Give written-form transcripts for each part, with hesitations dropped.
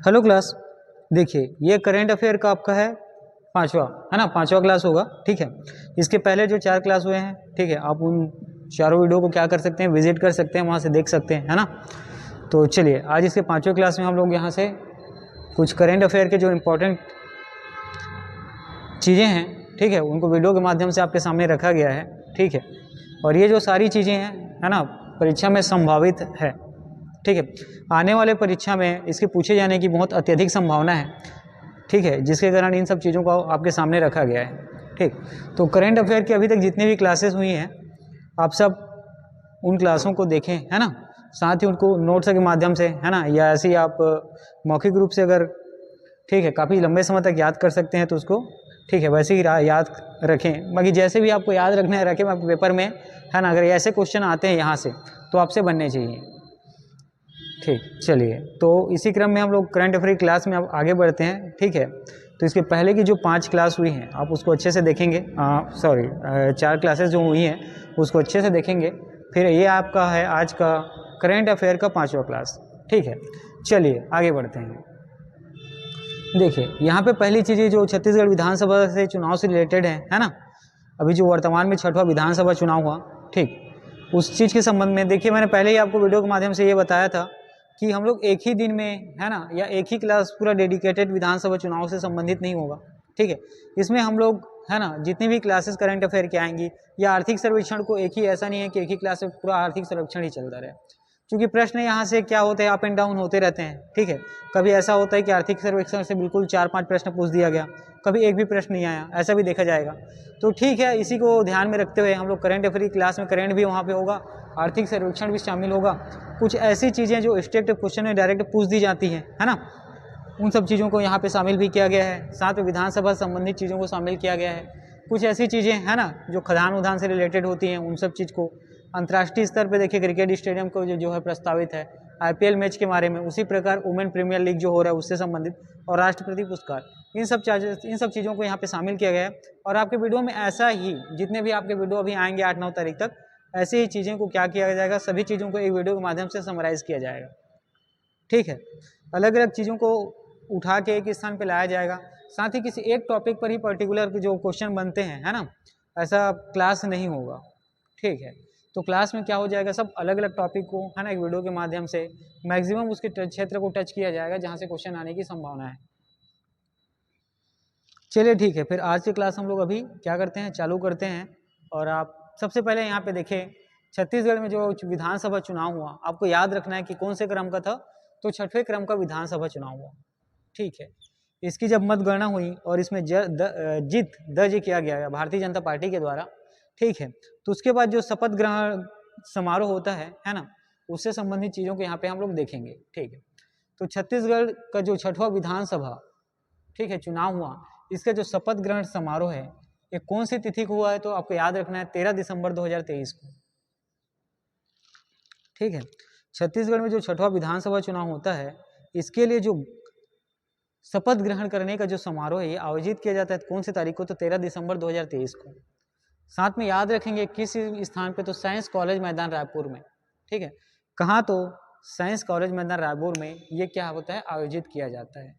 Hello class, देखिए ये current affair का आपका है पांचवा, है ना, पांचवा क्लास होगा। ठीक है, इसके पहले जो 4 क्लास हुए हैं, ठीक है, आप उन चारों वीडियो को क्या कर सकते हैं, विजिट कर सकते हैं, वहाँ से देख सकते हैं, है ना। तो चलिए आज इसके पांचवें क्लास में हम लोग यहाँ से कुछ करेंट अफेयर के जो इम्पोर्टेंट चीज़ें हैं, ठीक है, उनको वीडियो के माध्यम से आपके सामने रखा गया है। ठीक है, और ये जो सारी चीज़ें हैं, है ना, परीक्षा में संभावित है। ठीक है, आने वाले परीक्षा में इसके पूछे जाने की बहुत अत्यधिक संभावना है। ठीक है, जिसके कारण इन सब चीज़ों को आपके सामने रखा गया है। ठीक, तो करेंट अफेयर की अभी तक जितनी भी क्लासेस हुई हैं, आप सब उन क्लासों को देखें, है ना, साथ ही उनको नोट्स के माध्यम से, है ना, या ऐसे ही आप मौखिक रूप से अगर, ठीक है, काफ़ी लंबे समय तक याद कर सकते हैं तो उसको, ठीक है, वैसे ही याद रखें। बाकी जैसे भी आपको याद रखना है रखें, आपके पेपर में, है ना, अगर ऐसे क्वेश्चन आते हैं यहाँ से तो आपसे बनने चाहिए। ठीक, चलिए तो इसी क्रम में हम लोग करंट अफेयर क्लास में अब आगे बढ़ते हैं। ठीक है, तो इसके पहले की जो 5 क्लास हुई हैं आप उसको अच्छे से देखेंगे, 4 क्लासेस जो हुई हैं उसको अच्छे से देखेंगे। फिर ये आपका है आज का करंट अफेयर का 5वां क्लास। ठीक है, चलिए आगे बढ़ते हैं। देखिए यहाँ पे पहली चीज़ जो छत्तीसगढ़ विधानसभा से चुनाव से रिलेटेड है ना, अभी जो वर्तमान में 6वां विधानसभा चुनाव हुआ, ठीक, उस चीज़ के संबंध में देखिए मैंने पहले ही आपको वीडियो के माध्यम से ये बताया था कि हम लोग एक ही दिन में, है ना, या एक ही क्लास पूरा डेडिकेटेड विधानसभा चुनाव से संबंधित नहीं होगा। ठीक है, इसमें हम लोग, है ना, जितनी भी क्लासेस करंट अफेयर की आएंगी या आर्थिक सर्वेक्षण को एक ही, ऐसा नहीं है कि एक ही क्लास में पूरा आर्थिक सर्वेक्षण ही चलता रहे, क्योंकि प्रश्न यहाँ से क्या होते हैं, अप एंड डाउन होते रहते हैं। ठीक है, कभी ऐसा होता है कि आर्थिक सर्वेक्षण से बिल्कुल 4-5 प्रश्न पूछ दिया गया, कभी एक भी प्रश्न नहीं आया, ऐसा भी देखा जाएगा। तो ठीक है, इसी को ध्यान में रखते हुए हम लोग करंट अफेयर की क्लास में करंट भी वहाँ पे होगा, आर्थिक सर्वेक्षण भी शामिल होगा, कुछ ऐसी चीज़ें जो स्टेट क्वेश्चन में डायरेक्ट पूछ दी जाती हैं, है ना, उन सब चीज़ों को यहाँ पे शामिल भी किया गया है। साथ में विधानसभा संबंधित चीज़ों को शामिल किया गया है। कुछ ऐसी चीज़ें, है ना, जो खदान उदान से रिलेटेड होती हैं, उन सब चीज़ को अंतर्राष्ट्रीय स्तर पे देखिए क्रिकेट स्टेडियम को जो है प्रस्तावित है, IPL मैच के बारे में, उसी प्रकार वुमेन प्रीमियर लीग जो हो रहा है उससे संबंधित, और राष्ट्रपति पुरस्कार, इन सब चीज़ों को यहाँ पे शामिल किया गया है। और आपके वीडियो में ऐसा ही जितने भी आपके वीडियो अभी आएंगे 8-9 तारीख तक, ऐसे ही चीज़ों को क्या किया जाएगा, सभी चीज़ों को एक वीडियो के माध्यम से समराइज़ किया जाएगा। ठीक है, अलग अलग चीज़ों को उठा के एक स्थान पे लाया जाएगा, साथ ही किसी एक टॉपिक पर ही पर्टिकुलर जो क्वेश्चन बनते हैं, है ना, ऐसा क्लास नहीं होगा। ठीक है, तो क्लास में क्या हो जाएगा, सब अलग अलग टॉपिक को, है ना, एक वीडियो के माध्यम से मैक्सिमम उसके क्षेत्र को टच किया जाएगा जहाँ से क्वेश्चन आने की संभावना है। चलिए ठीक है, फिर आज की क्लास हम लोग अभी क्या करते हैं, चालू करते हैं। और आप सबसे पहले यहाँ पे देखें, छत्तीसगढ़ में जो विधानसभा चुनाव हुआ, आपको याद रखना है कि कौन से क्रम का था, तो 6वें क्रम का विधानसभा चुनाव हुआ। ठीक है, इसकी जब मतगणना हुई और इसमें जीत दर्ज किया गया भारतीय जनता पार्टी के द्वारा, ठीक है, तो उसके बाद जो शपथ ग्रहण समारोह होता है ना, उससे संबंधित चीज़ों को यहाँ पे हम लोग देखेंगे। ठीक है, तो छत्तीसगढ़ का जो 6वां विधानसभा, ठीक है, चुनाव हुआ, इसका जो शपथ ग्रहण समारोह है ये कौन सी तिथि को हुआ है, तो आपको याद रखना है 13 दिसंबर 2023 को। ठीक है, छत्तीसगढ़ में जो 6वां विधानसभा चुनाव होता है, इसके लिए जो शपथ ग्रहण करने का जो समारोह है ये आयोजित किया जाता है कौन सी तारीख को, तो 13 दिसंबर 2023 को। साथ में याद रखेंगे किस स्थान पे, तो साइंस कॉलेज मैदान रायपुर में। ठीक है, कहाँ, तो साइंस कॉलेज मैदान रायपुर में ये क्या होता है, आयोजित किया जाता है।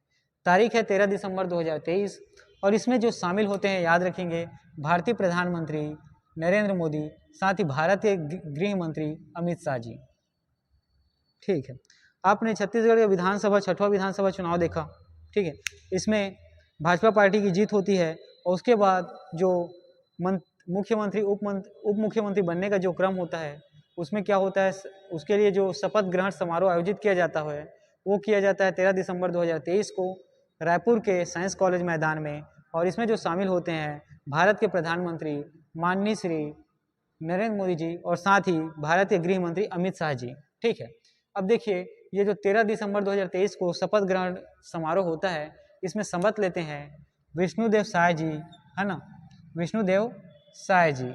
तारीख है 13 दिसंबर 2023, और इसमें जो शामिल होते हैं याद रखेंगे, भारतीय प्रधानमंत्री नरेंद्र मोदी, साथ ही भारतीय गृह मंत्री अमित शाह जी। ठीक है, आपने छत्तीसगढ़ का विधानसभा 6वां विधानसभा चुनाव देखा। ठीक है, इसमें भाजपा पार्टी की जीत होती है, और उसके बाद जो मुख्यमंत्री उप मुख्यमंत्री बनने का जो क्रम होता है, उसमें क्या होता है, उसके लिए जो शपथ ग्रहण समारोह आयोजित किया जाता है वो किया जाता है 13 दिसंबर 2023 को रायपुर के साइंस कॉलेज मैदान में। और इसमें जो शामिल होते हैं भारत के प्रधानमंत्री माननीय श्री नरेंद्र मोदी जी, और साथ ही भारतीय गृह मंत्री अमित शाह जी। ठीक है, अब देखिए ये जो 13 दिसंबर 2023 को शपथ ग्रहण समारोह होता है, इसमें शपथ लेते हैं विष्णुदेव साय जी, है ना, विष्णुदेव साय जी।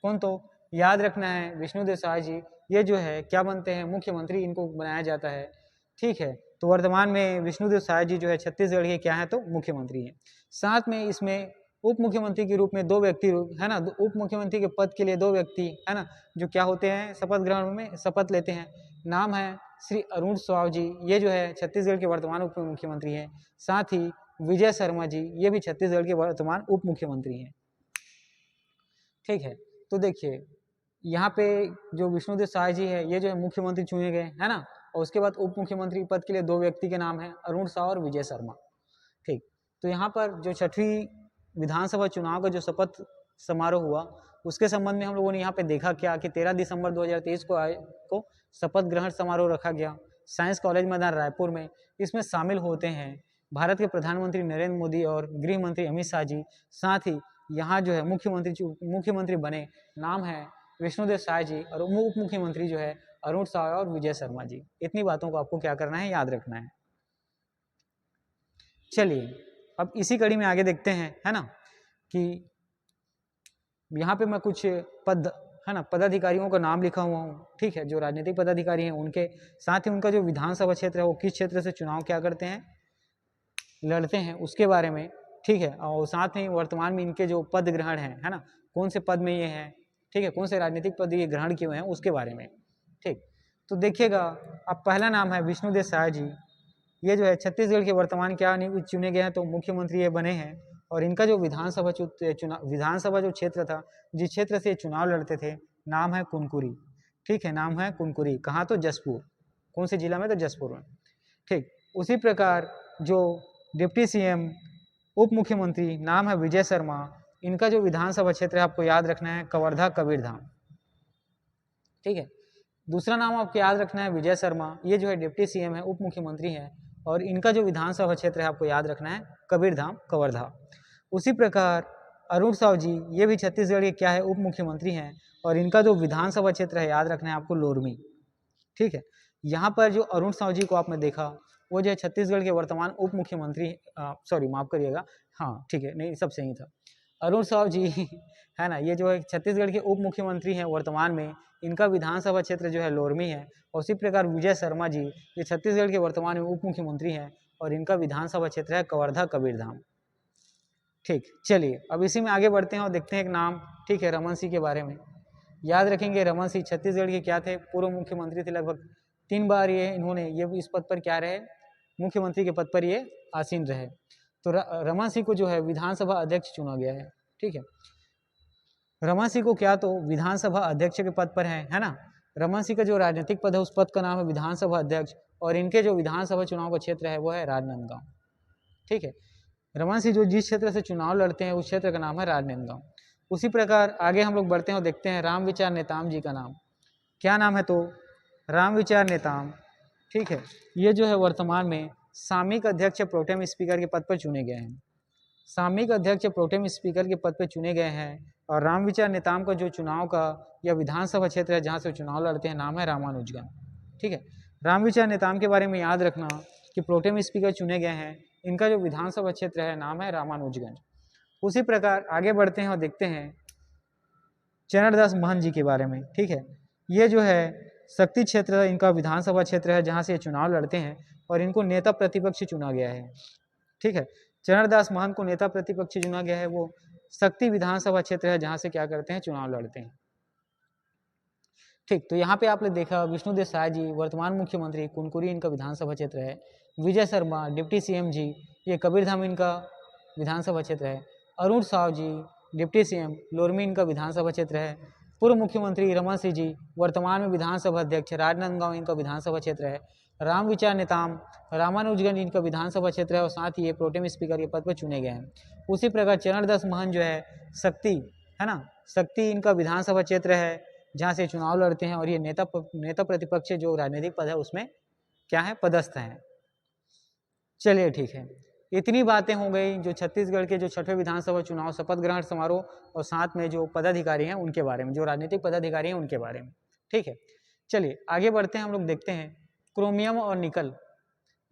कौन, तो याद रखना है विष्णुदेव साय जी, ये जो है क्या बनते हैं, मुख्यमंत्री, इनको बनाया जाता है। ठीक है, तो वर्तमान में विष्णुदेव साय जी जो है छत्तीसगढ़ के क्या है, तो मुख्यमंत्री हैं। साथ में इसमें उप मुख्यमंत्री के रूप में 2 व्यक्ति, है ना, उप मुख्यमंत्री के पद के लिए 2 व्यक्ति, है ना, जो क्या होते हैं, शपथ ग्रहण में शपथ लेते हैं। नाम है श्री अरुण साव जी, ये जो है छत्तीसगढ़ के वर्तमान उप मुख्यमंत्री हैं। साथ ही विजय शर्मा जी, ये भी छत्तीसगढ़ के वर्तमान उप मुख्यमंत्री हैं। ठीक है, तो देखिए यहाँ पे जो विष्णुदेव साय जी है, ये जो है मुख्यमंत्री चुने गए, है ना। और उसके बाद उप मुख्यमंत्री पद के लिए 2 व्यक्ति के नाम है, अरुण साव और विजय शर्मा। ठीक, तो यहाँ पर जो 6वीं विधानसभा चुनाव का जो शपथ समारोह हुआ, उसके संबंध में हम लोगों ने यहाँ पे देखा क्या कि 13 दिसंबर 2023 को शपथ ग्रहण समारोह रखा गया साइंस कॉलेज मैदान रायपुर में। इसमें शामिल होते हैं भारत के प्रधानमंत्री नरेंद्र मोदी और गृह मंत्री अमित शाह जी। साथ ही यहाँ जो है मुख्यमंत्री बने, नाम है विष्णुदेव साय जी, और उप मुख्यमंत्री जो है अरुण साव और विजय शर्मा जी। इतनी बातों को आपको क्या करना है, याद रखना है। चलिए अब इसी कड़ी में आगे देखते हैं, है ना, कि यहाँ पे मैं कुछ पदाधिकारियों का नाम लिखा हुआ हूँ। ठीक है, जो राजनीतिक पदाधिकारी हैं उनके, साथ ही उनका जो विधानसभा क्षेत्र है वो किस क्षेत्र से चुनाव क्या करते हैं, लड़ते हैं, उसके बारे में। ठीक है, और साथ ही वर्तमान में इनके जो पद ग्रहण है ना, कौन से पद में ये हैं, ठीक है, कौन से राजनीतिक पद ये ग्रहण किए हैं, उसके बारे में। ठीक, तो देखिएगा, अब पहला नाम है विष्णुदेव साय जी। ये जो है छत्तीसगढ़ के वर्तमान क्या चुने गए हैं, तो मुख्यमंत्री ये बने हैं। और इनका जो विधानसभा जो क्षेत्र था, जिस क्षेत्र से चुनाव लड़ते थे, नाम है कुनकुरी। ठीक है, नाम है कुनकुरी। कहाँ, तो जसपुर। कौन से जिला में, तो जसपुर में। ठीक, उसी प्रकार जो डिप्टी सीएम उप मुख्यमंत्री, नाम है विजय शर्मा। इनका जो विधानसभा क्षेत्र है आपको याद रखना है कवर्धा कबीरधाम। ठीक है, दूसरा नाम आपको याद रखना है विजय शर्मा। ये जो है डिप्टी सीएम है, उप मुख्यमंत्री है, और इनका जो विधानसभा क्षेत्र है आपको याद रखना है कबीरधाम कवर्धा। उसी प्रकार अरुण साव जी, ये भी छत्तीसगढ़ के क्या है, उप मुख्यमंत्री हैं, और इनका जो विधानसभा क्षेत्र है याद रखना है आपको लोरमी। ठीक है, यहाँ पर जो अरुण साव जी को आपने देखा, वो जो है छत्तीसगढ़ के वर्तमान उप मुख्यमंत्री, सॉरी माफ करिएगा, हाँ ठीक है, नहीं सब सही था, अरुण साव जी है ना, ये जो है छत्तीसगढ़ के उप मुख्यमंत्री हैं वर्तमान में। इनका विधानसभा क्षेत्र जो है लोरमी है। और उसी प्रकार विजय शर्मा जी, ये छत्तीसगढ़ के वर्तमान में उप मुख्यमंत्री हैं, और इनका विधानसभा क्षेत्र है कवर्धा कबीरधाम। ठीक, चलिए अब इसी में आगे बढ़ते हैं और देखते हैं एक नाम, ठीक है, रमन सिंह के बारे में। याद रखेंगे रमन सिंह छत्तीसगढ़ के क्या थे, पूर्व मुख्यमंत्री थे। लगभग 3 बार ये इस पद पर क्या रहे, मुख्यमंत्री के पद पर ये आसीन रहे। तो रमन सिंह को जो है विधानसभा अध्यक्ष चुना गया है। ठीक है, रमन सिंह को क्या तो विधानसभा अध्यक्ष के पद पर है ना। रमन सिंह का जो राजनीतिक पद है उस पद का नाम है विधानसभा अध्यक्ष, और इनके जो विधानसभा चुनाव का क्षेत्र है वो है राजनांदगांव। ठीक है, रमन सिंह जो जिस क्षेत्र से चुनाव लड़ते हैं उस क्षेत्र का नाम है राजनांदगांव। उसी प्रकार आगे हम लोग बढ़ते हैं और देखते हैं रामविचार नेताम जी का नाम। क्या नाम है, तो रामविचार नेताम। ठीक है, ये जो है वर्तमान में सामयिक अध्यक्ष प्रोटेम स्पीकर के पद पर चुने गए हैं। सामयिक अध्यक्ष प्रोटेम स्पीकर के पद पर चुने गए हैं। और रामविचार नेताम का जो चुनाव का या विधानसभा क्षेत्र है जहाँ से चुनाव लड़ते हैं, नाम है रामानुजगंज। ठीक है, रामविचार नेताम के बारे में याद रखना कि प्रोटेम स्पीकर चुने गए हैं, इनका जो विधानसभा क्षेत्र है नाम है रामानुजगंज। उसी प्रकार आगे बढ़ते हैं और देखते हैं चरणदास महंत जी के बारे में। ठीक है, ये जो है शक्ति क्षेत्र इनका विधानसभा क्षेत्र है जहाँ से ये चुनाव लड़ते हैं, और इनको नेता प्रतिपक्ष चुना गया है। ठीक है, चरणदास महंत को नेता प्रतिपक्ष चुना गया है। वो शक्ति विधानसभा क्षेत्र है जहाँ से क्या करते हैं, चुनाव लड़ते हैं। ठीक, तो यहाँ पे आपने देखा विष्णुदेव साय जी वर्तमान मुख्यमंत्री, कुनकुरी इनका विधानसभा क्षेत्र है। विजय शर्मा डिप्टी सीएम जी, ये कबीरधाम इनका विधानसभा क्षेत्र है। अरुण साव जी डिप्टी सीएम, लोरमी इनका विधानसभा क्षेत्र है। पूर्व मुख्यमंत्री रमन सिंह जी वर्तमान में विधानसभा अध्यक्ष, राजनांदगांव इनका विधानसभा क्षेत्र है। रामविचार नेताम रामानुजगंज इनका विधानसभा क्षेत्र है, और साथ ही ये प्रोटेम स्पीकर के पद पर चुने गए हैं। उसी प्रकार चरणदास महंत जो है शक्ति, है ना, शक्ति इनका विधानसभा क्षेत्र है जहाँ से चुनाव लड़ते हैं, और ये नेता प्रतिपक्ष जो राजनीतिक पद है उसमें क्या है, पदस्थ हैं। चलिए ठीक है, इतनी बातें हो गई जो छत्तीसगढ़ के जो 6वें विधानसभा चुनाव शपथ ग्रहण समारोह, और साथ में जो पदाधिकारी हैं उनके बारे में, जो राजनीतिक पदाधिकारी हैं उनके बारे में। ठीक है, चलिए आगे बढ़ते हैं, हम लोग देखते हैं क्रोमियम और निकल।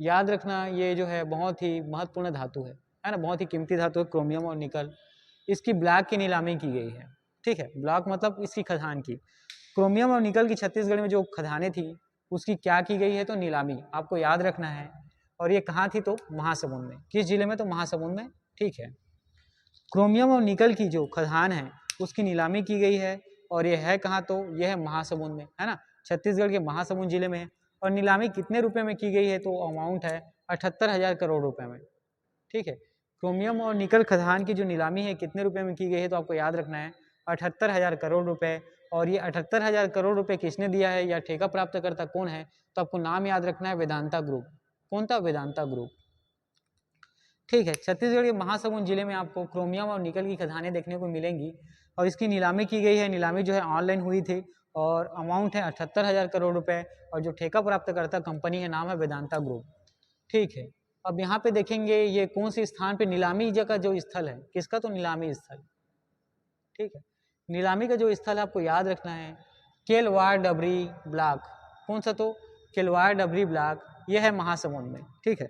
याद रखना ये जो है बहुत ही महत्वपूर्ण धातु है ना, बहुत ही कीमती धातु है क्रोमियम और निकल। इसकी ब्लैक की नीलामी की गई है। ठीक है, ब्लॉक मतलब इसकी खदान की। क्रोमियम और निकल की छत्तीसगढ़ में जो खदानें थी उसकी क्या की गई है, तो नीलामी आपको याद रखना है। और ये कहाँ थी, तो महासमुंद में। किस जिले में, तो महासमुंद में। ठीक है, क्रोमियम और निकल की जो खदान है उसकी नीलामी की गई है, और ये है कहाँ, तो यह है महासमुंद में, है ना, छत्तीसगढ़ के महासमुंद जिले में है। और नीलामी कितने रुपए में की गई है, तो अमाउंट है 78,000 करोड़ रुपए में। ठीक है, क्रोमियम और निकल खदान की जो नीलामी है कितने रुपए में की गई है, तो आपको याद रखना है 78,000 करोड़ रुपए। और ये 78,000 करोड़ रुपए किसने दिया है या ठेका प्राप्त करता कौन है, तो आपको नाम याद रखना है वेदांता ग्रुप। कौन था? वेदांता ग्रुप। ठीक है, छत्तीसगढ़ के महासमुंद जिले में आपको क्रोमियम और निकल की खदानें देखने को मिलेंगी और इसकी नीलामी की गई है। नीलामी जो है ऑनलाइन हुई थी और अमाउंट है 78,000 करोड़ रुपए और जो ठेका प्राप्त करता कंपनी है नाम है वेदांता ग्रुप। ठीक है, अब यहाँ पे देखेंगे ये कौन सी स्थान पे नीलामी जगह जो स्थल है किसका, तो नीलामी स्थल। ठीक है, नीलामी का जो स्थल है आपको याद रखना है केलवाड़ डबरी ब्लॉक। कौन सा? तो केलवाड़ डबरी ब्लॉक, यह है महासमुंद में। ठीक है,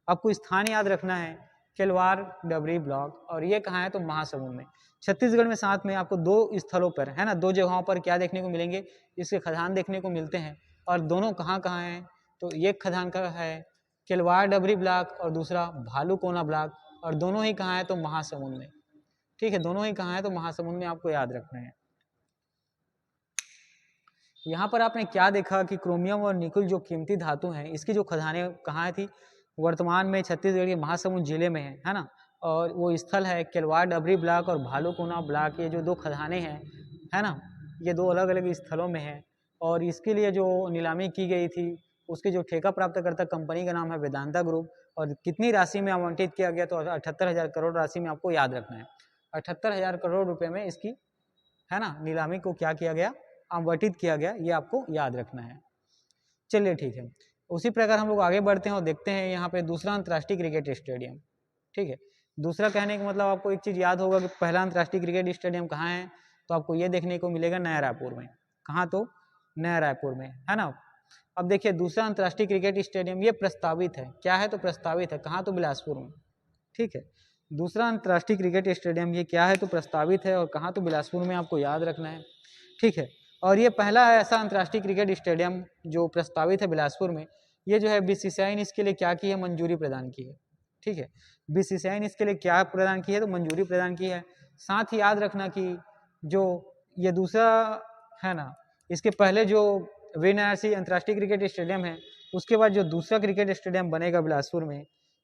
आपको स्थान याद रखना है केलवाड़ डबरी ब्लॉक और ये कहाँ है, तो महासमुंद में। छत्तीसगढ़ में साथ में आपको दो स्थलों पर है ना, दो जगहों पर क्या देखने को मिलेंगे, इसके खदान देखने को मिलते हैं। और दोनों कहाँ कहाँ हैं, तो एक खदान का है केलवाड़ डबरी ब्लॉक और दूसरा भालूकोना ब्लॉक, और दोनों ही कहाँ है, तो महासमुंद में। ठीक है, दोनों ही कहाँ है, तो महासमुंद में आपको याद रखना है। यहाँ पर आपने क्या देखा कि क्रोमियम और निकल जो कीमती धातु हैं इसकी जो खदानें कहाँ थी, वर्तमान में छत्तीसगढ़ के महासमुंद जिले में है ना। और वो स्थल है केलवाड़ डबरी ब्लॉक और भालूकोना ब्लॉक, ये जो दो खदानें हैं है ना, ये दो अलग अलग स्थलों में है। और इसके लिए जो नीलामी की गई थी उसके जो ठेका प्राप्त करता कंपनी का नाम है वेदांता ग्रुप। और कितनी राशि में आवंटित किया गया, तो 78,000 करोड़ राशि में आपको याद रखना है। 78,000 करोड़ रुपए में इसकी है ना नीलामी को क्या किया गया, आवंटित किया गया, ये आपको याद रखना है। चलिए ठीक है, उसी प्रकार हम लोग आगे बढ़ते हैं और देखते हैं यहाँ पे दूसरा अंतर्राष्ट्रीय क्रिकेट स्टेडियम। ठीक है, दूसरा कहने का मतलब आपको एक चीज़ याद होगा कि पहला अंतर्राष्ट्रीय क्रिकेट स्टेडियम कहाँ है, तो आपको ये देखने को मिलेगा नया रायपुर में। कहाँ? तो नया रायपुर में, है ना। अब देखिए दूसरा अंतर्राष्ट्रीय क्रिकेट स्टेडियम ये प्रस्तावित है, क्या है, तो प्रस्तावित है। कहाँ? तो बिलासपुर में। ठीक है, दूसरा अंतर्राष्ट्रीय क्रिकेट स्टेडियम ये क्या है, तो प्रस्तावित है और कहाँ, तो बिलासपुर में आपको याद रखना है। ठीक है, और ये पहला ऐसा अंतर्राष्ट्रीय क्रिकेट स्टेडियम जो प्रस्तावित है बिलासपुर में। ये जो है बीसीसीआई ने इसके लिए क्या की है, मंजूरी प्रदान की है। ठीक है, बीसीसीआई ने इसके लिए क्या प्रदान की है, तो मंजूरी प्रदान की है। साथ ही याद रखना कि जो ये दूसरा है ना, इसके पहले जो वाराणसी अंतर्राष्ट्रीय क्रिकेट स्टेडियम है उसके बाद जो दूसरा क्रिकेट स्टेडियम बनेगा बिलासपुर में,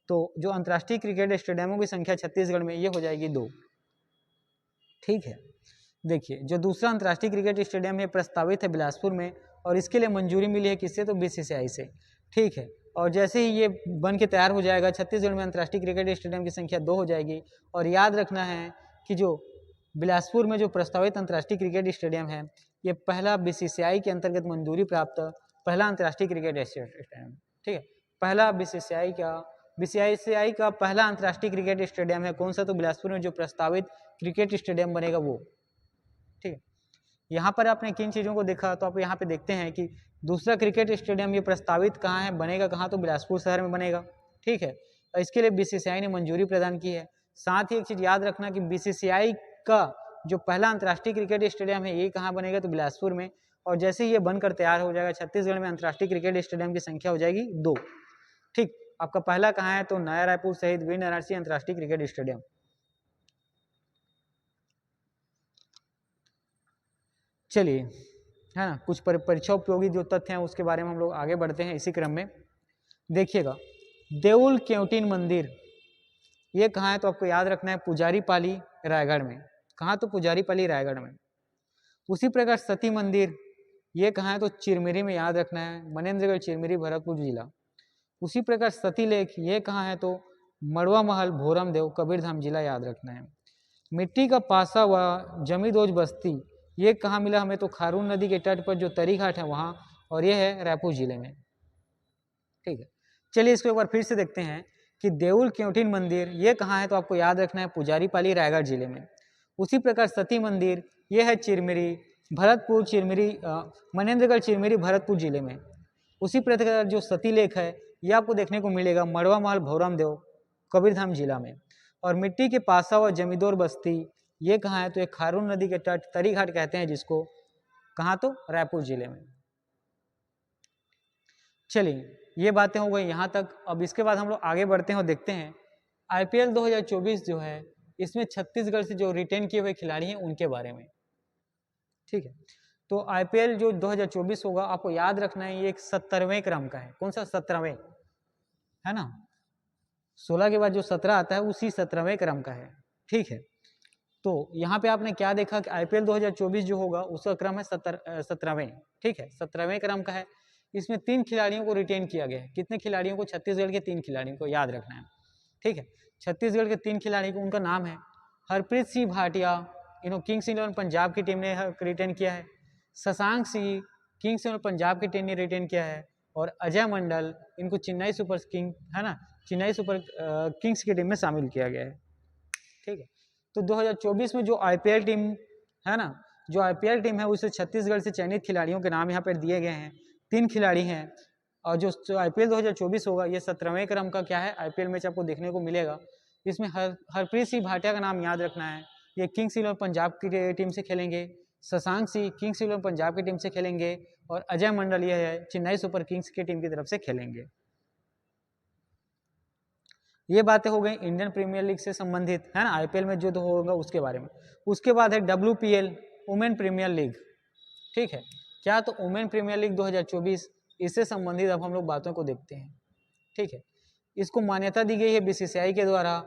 तो जो अंतर्राष्ट्रीय क्रिकेट स्टेडियमों की संख्या छत्तीसगढ़ में ये हो जाएगी 2। ठीक है, देखिए जो दूसरा अंतर्राष्ट्रीय क्रिकेट स्टेडियम है प्रस्तावित है बिलासपुर में और इसके लिए मंजूरी मिली है किससे, तो बीसीसीआई से। ठीक है, और जैसे ही ये बन के तैयार हो जाएगा छत्तीसगढ़ में अंतर्राष्ट्रीय क्रिकेट स्टेडियम की संख्या 2 हो जाएगी। और याद रखना है कि जो बिलासपुर में जो प्रस्तावित अंतर्राष्ट्रीय क्रिकेट स्टेडियम है ये पहला बीसीसीआई के अंतर्गत मंजूरी प्राप्त पहला अंतर्राष्ट्रीय क्रिकेट स्टेडियम। ठीक है, पहला बीसीसीआई का पहला अंतर्राष्ट्रीय क्रिकेट स्टेडियम है। कौन सा? तो बिलासपुर में जो प्रस्तावित क्रिकेट स्टेडियम बनेगा वो। ठीक है, यहाँ पर आपने किन चीज़ों को देखा, तो आप यहाँ पे देखते हैं कि दूसरा क्रिकेट स्टेडियम ये प्रस्तावित कहाँ है, बनेगा कहाँ, तो बिलासपुर शहर में बनेगा। ठीक है, और इसके लिए बीसीसीआई ने मंजूरी प्रदान की है। साथ ही एक चीज़ याद रखना कि बीसीसीआई का जो पहला अंतर्राष्ट्रीय क्रिकेट स्टेडियम है ये कहाँ बनेगा, तो बिलासपुर में। और जैसे ही ये बनकर तैयार हो जाएगा छत्तीसगढ़ में अंतर्राष्ट्रीय क्रिकेट स्टेडियम की संख्या हो जाएगी 2। ठीक, आपका पहला कहाँ है, तो नया रायपुर शहीद वीर नारायण सिंह अंतर्राष्ट्रीय क्रिकेट स्टेडियम। चलिए है ना, कुछ परीक्षा उपयोगी जो तथ्य हैं उसके बारे में हम लोग आगे बढ़ते हैं इसी क्रम में। देखिएगा देउल केवटीन मंदिर ये कहाँ है, तो आपको याद रखना है पुजारी पाली रायगढ़ में। कहाँ? तो पुजारी पाली रायगढ़ में। उसी प्रकार सती मंदिर ये कहाँ है, तो चिरमिरी में। याद रखना है मनेन्द्रगढ़ चिरमिरी भरतपुर जिला। उसी प्रकार सती लेक ये कहाँ है, तो मड़वा महल भोरम देव कबीरधाम जिला। याद रखना है मिट्टी का पासा व जमीदोज बस्ती ये कहाँ मिला हमें, तो खारून नदी के तट पर जो तरी घाट है वहाँ, और ये है रायपुर जिले में। ठीक है, चलिए इसको एक बार फिर से देखते हैं कि देउल केवटीन मंदिर ये कहाँ है, तो आपको याद रखना है पुजारी पाली रायगढ़ जिले में। उसी प्रकार सती मंदिर ये है चिरमिरी भरतपुर चिरमिरी मनेन्द्रगढ़ चिरमिरी भरतपुर जिले में। उसी प्रकार जो सती लेक है ये आपको देखने को मिलेगा मड़वा महल भोरम देव कबीरधाम जिला में। और मिट्टी के पासा व जमींदोर बस्ती ये कहाँ है, तो एक खारून नदी के तट तरी घाट कहते हैं जिसको। कहाँ? तो रायपुर जिले में। चलिए ये बातें हो गई यहाँ तक। अब इसके बाद हम लोग आगे बढ़ते हैं और देखते हैं आईपीएल 2024 जो है इसमें छत्तीसगढ़ से जो रिटेन किए हुए खिलाड़ी हैं उनके बारे में। ठीक है, तो आईपीएल जो 2024 होगा आपको याद रखना है, ये एक 70वें क्रम का है। कौन सा 17वें, है ना, 16 के बाद जो 17 आता है उसी 17वें क्रम का है, ठीक है। तो यहाँ पे आपने क्या देखा कि आईपीएल 2024 जो होगा उसका क्रम है 17वें, ठीक है, 17वें क्रम का है। इसमें 3 खिलाड़ियों को रिटेन किया गया है। कितने खिलाड़ियों को? छत्तीसगढ़ के 3 खिलाड़ियों को याद रखना है, ठीक है। छत्तीसगढ़ के 3 खिलाड़ी को, उनका नाम है हरप्रीत सिंह भाटिया, किंग्स इलेवन पंजाब की टीम ने रिटेन किया है। शशांक सिंह किंग्स इलेवन पंजाब की टीम ने रिटेन किया है। और अजय मंडल, इनको चेन्नई सुपर किंग, है ना, चेन्नई सुपर किंग्स की टीम में शामिल किया गया है, ठीक है। तो 2024 में जो आईपीएल टीम है ना, जो आईपीएल टीम है उसे छत्तीसगढ़ से चयनित खिलाड़ियों के नाम यहाँ पर दिए गए हैं। 3 खिलाड़ी हैं। और जो आईपीएल 2024 होगा ये 17वें क्रम का क्या है, आईपीएल मैच आपको देखने को मिलेगा। इसमें हरप्रीत सिंह भाटिया का नाम याद रखना है, ये किंग्स इलेवन पंजाब की टीम से खेलेंगे। शशांक सिंह किंग्स इलेवन पंजाब की टीम से खेलेंगे। और अजय मंडल ये है चेन्नई सुपर किंग्स की टीम की तरफ से खेलेंगे। ये बातें हो गई इंडियन प्रीमियर लीग से संबंधित, है ना, आईपीएल में जो तो होगा उसके बारे में। उसके बाद है WPL, वुमेन प्रीमियर लीग, ठीक है। क्या? तो वुमेन प्रीमियर लीग 2024, इससे संबंधित अब हम लोग बातों को देखते हैं, ठीक है। इसको मान्यता दी गई है बीसीसीआई के द्वारा।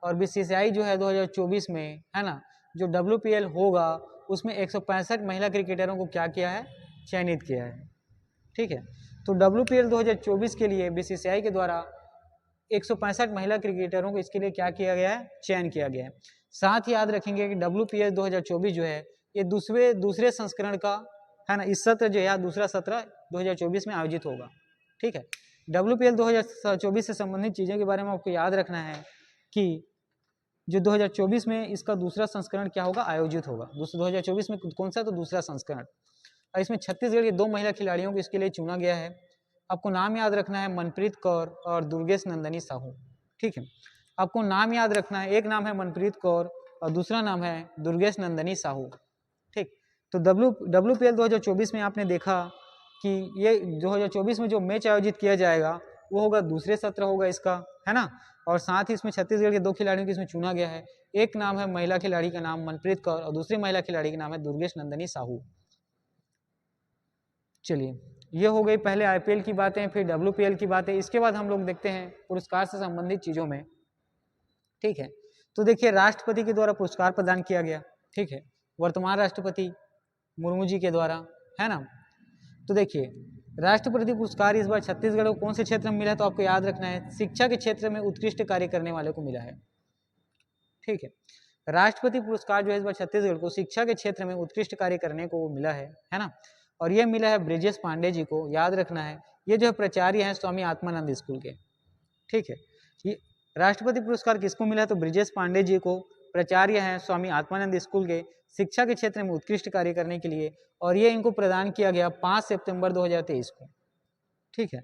और बीसीसीआई जो है 2024 में, है ना, जो WPL होगा उसमें 165 महिला क्रिकेटरों को क्या किया है, चयनित किया है, ठीक है। तो WPL 2024 के लिए बीसीसीआई के द्वारा 165 महिला क्रिकेटरों को इसके लिए क्या किया गया है, चयन किया गया है। साथ ही याद रखेंगे कि WPL 2024 जो है ये दूसरे संस्करण का, है ना, इस सत्र जो है दूसरा सत्र 2024 में आयोजित होगा, ठीक है। WPL 2024 से संबंधित चीज़ों के बारे में आपको याद रखना है कि जो 2024 में इसका दूसरा संस्करण क्या होगा, आयोजित होगा। 2024 में कौन सा? तो दूसरा संस्करण। और इसमें छत्तीसगढ़ के 2 महिला खिलाड़ियों को इसके लिए चुना गया है। आपको नाम याद रखना है मनप्रीत कौर और दुर्गेश नंदनी साहू, ठीक है। आपको नाम याद रखना है, एक नाम है मनप्रीत कौर और दूसरा नाम है दुर्गेश नंदनी साहू, ठीक। तो WPL 2024 में आपने देखा कि ये 2024 में जो मैच आयोजित किया जाएगा वो होगा दूसरे सत्र होगा इसका, है ना। और साथ ही इसमें छत्तीसगढ़ के 2 खिलाड़ियों को इसमें चुना गया है। एक नाम है महिला खिलाड़ी का नाम मनप्रीत कौर और दूसरी महिला खिलाड़ी का नाम है दुर्गेश नंदनी साहू। चलिए, ये हो गई पहले आईपीएल की बातें, फिर WPL की बातें। इसके बाद हम लोग देखते हैं पुरस्कार से संबंधित चीज़ों में, ठीक है। तो देखिए, राष्ट्रपति के द्वारा पुरस्कार प्रदान किया गया, ठीक है, वर्तमान राष्ट्रपति मुर्मू जी के द्वारा, है ना। तो देखिए, राष्ट्रपति पुरस्कार इस बार छत्तीसगढ़ को कौन से क्षेत्र में मिला है? तो आपको याद रखना है शिक्षा के क्षेत्र में उत्कृष्ट कार्य करने वाले को मिला है, ठीक है। राष्ट्रपति पुरस्कार जो है इस बार छत्तीसगढ़ को शिक्षा के क्षेत्र में उत्कृष्ट कार्य करने को मिला है ना। और ये मिला है ब्रिजेश पांडे जी को, याद रखना है। ये जो है प्राचार्य हैं स्वामी आत्मानंद स्कूल के, ठीक है। ये राष्ट्रपति पुरस्कार किसको मिला है? तो ब्रिजेश पांडे जी को, प्राचार्य हैं स्वामी आत्मानंद स्कूल के, शिक्षा के क्षेत्र में उत्कृष्ट कार्य करने के लिए। और ये इनको प्रदान किया गया 5 सितंबर 2023 को, ठीक है।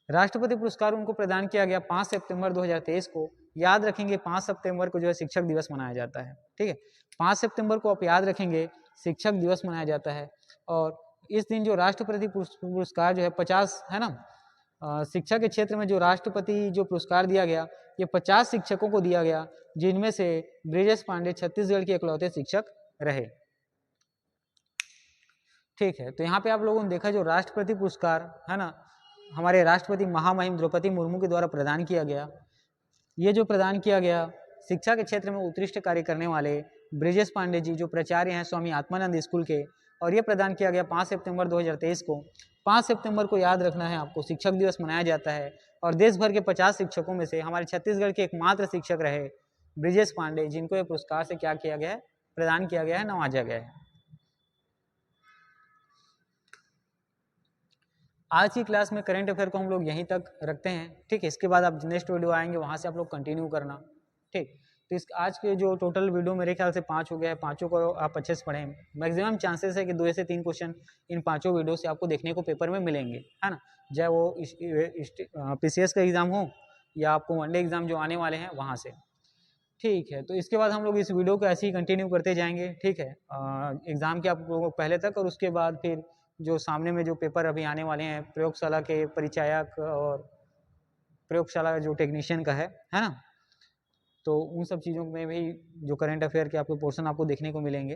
राष्ट्रपति पुरस्कार उनको प्रदान किया गया 5 सितंबर 2023 को। याद रखेंगे 5 सितंबर को जो है शिक्षक दिवस मनाया जाता है, ठीक है। 5 सितंबर को आप याद रखेंगे शिक्षक दिवस मनाया जाता है। और इस दिन जो राष्ट्रपति पुरस्कार जो है 50, है ना, शिक्षा के क्षेत्र में जो राष्ट्रपति जो पुरस्कार दिया गया ये 50 शिक्षकों को दिया गया, जिनमें से ब्रिजेश पांडे छत्तीसगढ़ के इकलौते शिक्षक रहे, ठीक है। तो यहाँ पे आप लोगों ने देखा जो राष्ट्रपति पुरस्कार, है ना, हमारे राष्ट्रपति महामहिम द्रौपदी मुर्मू के द्वारा प्रदान किया गया। ये जो प्रदान किया गया शिक्षा के क्षेत्र में उत्कृष्ट कार्य करने वाले ब्रिजेश पांडे जी जो प्राचार्य हैं स्वामी आत्मानंद स्कूल के, और ये प्रदान किया गया 5 सितंबर 2023 को। 5 सितंबर को याद रखना है आपको, शिक्षक दिवस मनाया जाता है। और देश भर के 50 शिक्षकों में से हमारे छत्तीसगढ़ के एकमात्र शिक्षक रहे ब्रिजेश पांडे, जिनको ये पुरस्कार से क्या किया गया है, प्रदान किया गया है, नवाजा गया है। आज की क्लास में करंट अफेयर को हम लोग यहीं तक रखते हैं, ठीक है। इसके बाद आप नेक्स्ट वीडियो आएंगे, वहाँ से आप लोग कंटिन्यू करना, ठीक। तो इस आज के जो टोटल वीडियो मेरे ख्याल से 5 हो गया है, 5 को आप अच्छे से पढ़ें। मैक्सिमम चांसेस है कि 2 से 3 क्वेश्चन इन 5 वीडियो से आपको देखने को पेपर में मिलेंगे, है ना, चाहे वो PCS का एग्ज़ाम हो या आपको वनडे एग्ज़ाम जो आने वाले हैं वहाँ से, ठीक है। तो इसके बाद हम लोग इस वीडियो को ऐसे ही कंटिन्यू करते जाएंगे, ठीक है, एग्ज़ाम के आप लोगों को पहले तक। और उसके बाद फिर जो सामने में जो पेपर अभी आने वाले हैं प्रयोगशाला के परिचायक और प्रयोगशाला जो टेक्नीशियन का है ना, तो उन सब चीज़ों में भी जो करंट अफेयर के आपको पोर्शन आपको देखने को मिलेंगे।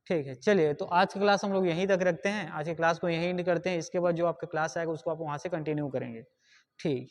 ठीक है, चलिए तो आज की क्लास हम लोग यहीं तक रखते हैं, आज की क्लास को यहीं करते हैं, इसके बाद जो आपका क्लास आएगा उसको आप वहाँ से कंटिन्यू करेंगे। ठीक।